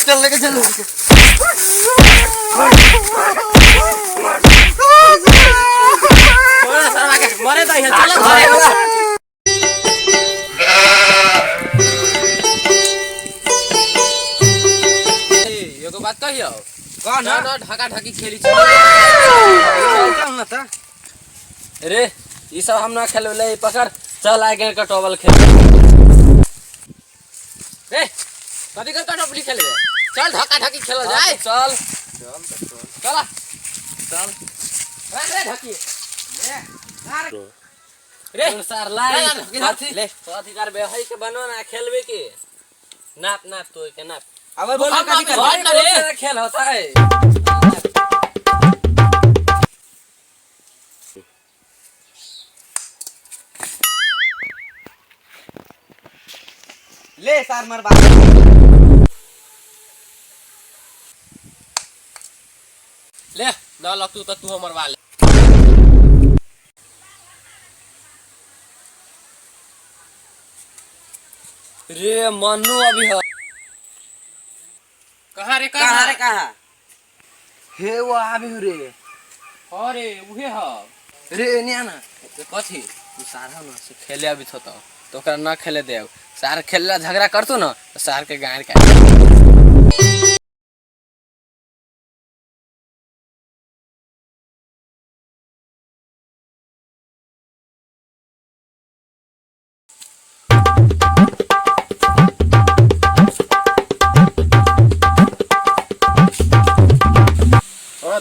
चल लेके चल मरे तो चल बात कहियो कौन ना ढाका ढाकी खेली रे ये सब हम ना खेले पकड़ चल आगे का टॉवल खेल रे कभी कर टॉवल खेले चल ढाका ढाकी खेला जाए चल चल चल रे ढाकी रे सर ला ले तो अधिकार बे है के बनो ना खेलबे के नाप नाप तो के नाप अब बोल कथि कर खेल होता है ले सार मार बात ले ना लग तू तो हमर वाले रे मन्नू अभी है कहां रे हे वो आबी रे अरे उहे ह रे एनिया ना कथि तू सारा ना से खेले अभी तो ओकरा ना खेले देव सार खेलला झगड़ा करतो ना तो सार के गाड़ के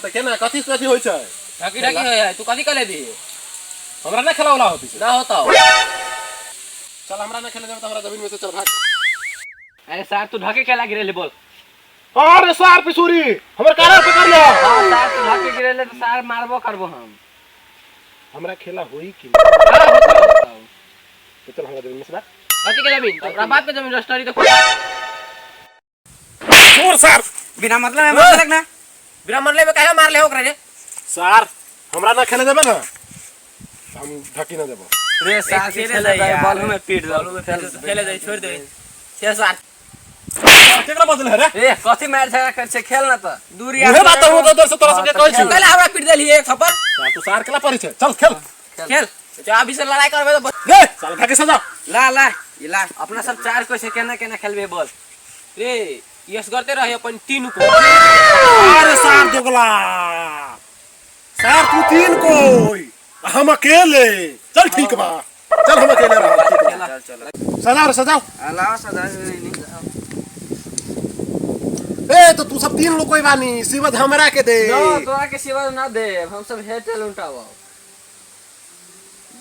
त केना कथि कथि होय छै ढाकी ढाकी है तू कथि करे दी हमरा ना खेलावला होती ना होता चल हमरा ना खेले देब त हमरा जमीन में से चल भाग अरे सार तू ढाके के लागी रे बोल अरे सार पिसुरी हमर कारा पकड़ लो हां सार तू ढाके गिरेले तो सार मारबो करबो हम हमरा खेला होई कि तो चल हमरा जमीन में से भाग कथि के जमीन तो बाप के जमीन रजिस्ट्री तो छोड़ सार बिना मतलब में मत लगना बिना मरले में काहे मार ले ओकरा रे सार हमरा ना खेले देबे ना हम ढकी ना देबो रे सार के खेले बॉल में पीट दो खेले जाई छोड़ दे छे सार केकरा बदल है रे ए कथि मार झगड़ा कर से खेल ना त दूरी उहे बात हो तो से तोरा से कहै छी पहले हमरा पीट देली एक थप्पड़ तू सार केला परी छै चल खेल खेल तो अभी से लड़ाई करबे तो रे चल ढके सजा ला ला ये ला अपना सब चार को से केना केना खेलबे बोल रे यस करते रहे अपन तीन को अरे सार दोगला सार तू तीन कोई हम अकेले चल ठीक बा चल हम अकेले रह चल सजा सजाओ अलावा सदा नहीं ए तो तू सब तीन लोग कोई बानी सिवद हमरा के दे नो तोरा के सिवा ना दे हम सब हेटल उठाओ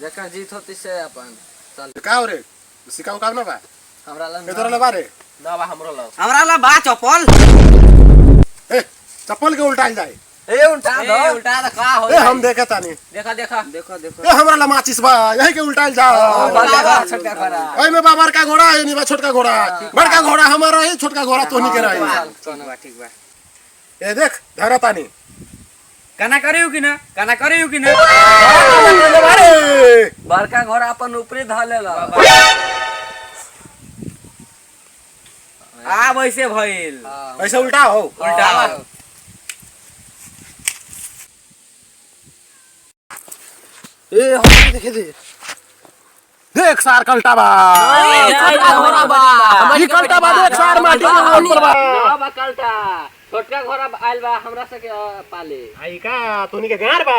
जका जीत होती से अपन चल का रे सिकाऊ काम ना बा हमरा ला तोरा ले बारे ना बा हमरा ला बा चप्पल ए चप्पल के उल्टा जाए ए उल्टा तो का हो ए हम देखे तानी देखो ए हमरा ला माचिस बा यही के उल्टा जा छोटका घोड़ा ओइ में बाबर का घोड़ा है नी बा छोटका घोड़ा बड़का घोड़ा हमारा है छोटका घोड़ा तोनी के रही ठीक बा ए देख धरा तानी काना करियो कि ना बड़का घोड़ा अपन ऊपरी ध लेला आ वैसे भइल ऐसे उल्टा हो ए हम देखे दे देख सार कल्टा बा ये कल्टा बा देख सार माटी के ऊपर बा कल्टा छोटका घोड़ा आइल बा हमरा से के पाले आई का तोनी के गार बा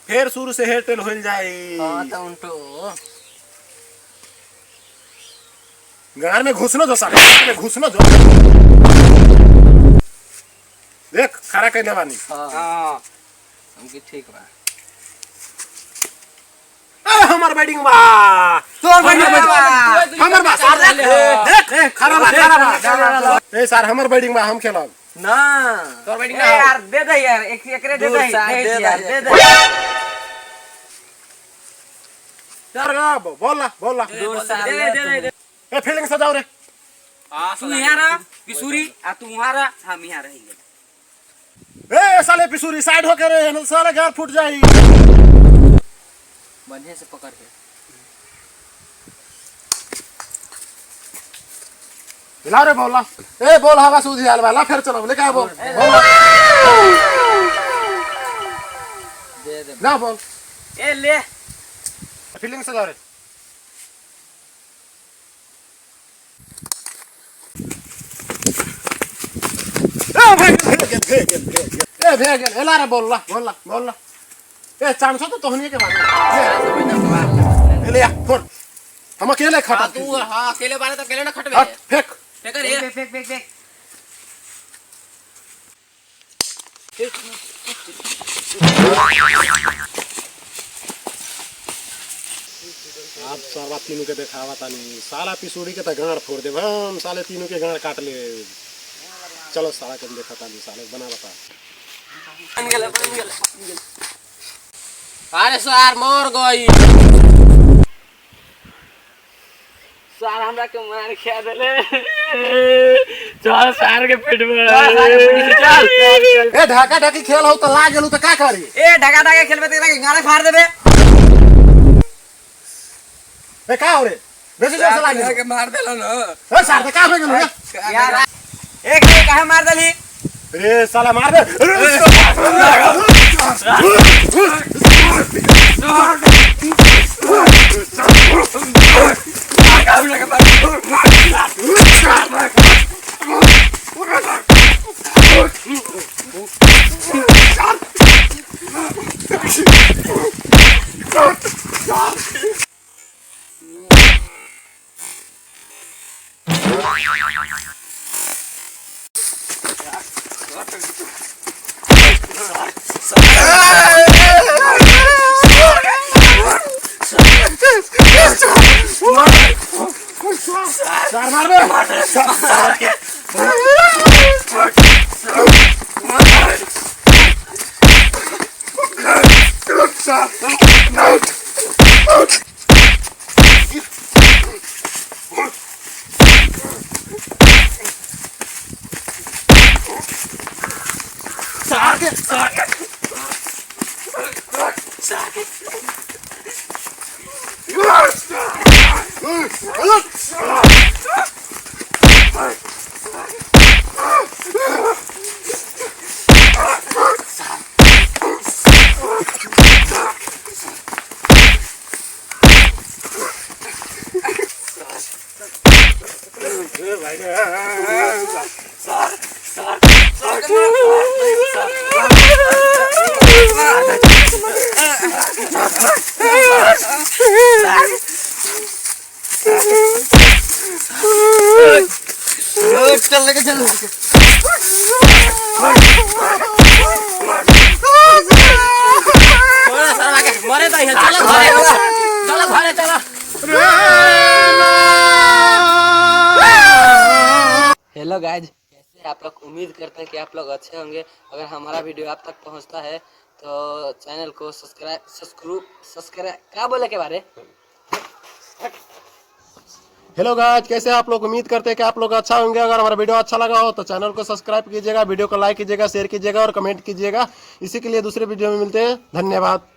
फिर शुरू से हेयर टेल होल जाई हां त उंटो गार में घुसनो जो सार में घुसनो जो देख खरा कइले बानी हां हमके ठीक बा हमर बैटिंग बा तोर बैटिंग बा हमर बा सार देख खराब ए सर हमर बैटिंग बा हम खेलब ना तोर बैटिंग यार दे दे यार एक एकरे दे दे यार दे दे यार बोल ला दूर सार दे ए फीलिंग से जाओ रे तू यहाँ रह पिसूरी आ तू वहाँ रह हम यहाँ रहेंगे ए साले पिसूरी साइड होके रे साले घर फूट जाई बढ़िया से पकड़ के हिला रे बोल ला ए बोल हवा सूझ हाल वाला फिर चलो लेके आ बोल दे दे ना बोल ए ले फीलिंग से जाओ रे ए भेगल एला रे बोल ला ए चांस तो तोहनी के बारे ले या फोड़ हम अकेले खटा तू हां अकेले बारे तो अकेले ना खटबे हट फेंक फेकर ये फेंक आप सारा तीनों के देखावा तानी साला पिसूड़ी के त गांड फोड़ देब हम साले तीनों के गांड काट ले चलो साला के देखा तानी साले बना बता बन गेल अरे सर मर गई सार हमरा के मार खा देले चल सार के पेट में चल ए ढाका ढाकी खेल हो तो लाग गेलू तो का करी ए ढगा ढगा खेलबे तेरा गाड़े फाड़ देबे ए का हो रे बेसी जोर से लाग के मार देला ना ए सार का हो गेलू यार एक काहे मार देली रे साला मार दे सार मार दे चल लेके चल मरे तो चलो घरे चलो हेलो गाइज कैसे आप लोग उम्मीद करते हैं कि आप लोग अच्छे होंगे। अगर हमारा वीडियो आप तक पहुंचता है तो चैनल को सब्सक्राइब क्या बोले के बारे। हेलो गाइस, कैसे आप लोग उम्मीद करते हैं कि आप लोग अच्छा होंगे। अगर हमारा वीडियो अच्छा लगा हो तो चैनल को सब्सक्राइब कीजिएगा, वीडियो को लाइक कीजिएगा, शेयर कीजिएगा और कमेंट कीजिएगा। इसी के लिए दूसरे वीडियो में मिलते हैं। धन्यवाद।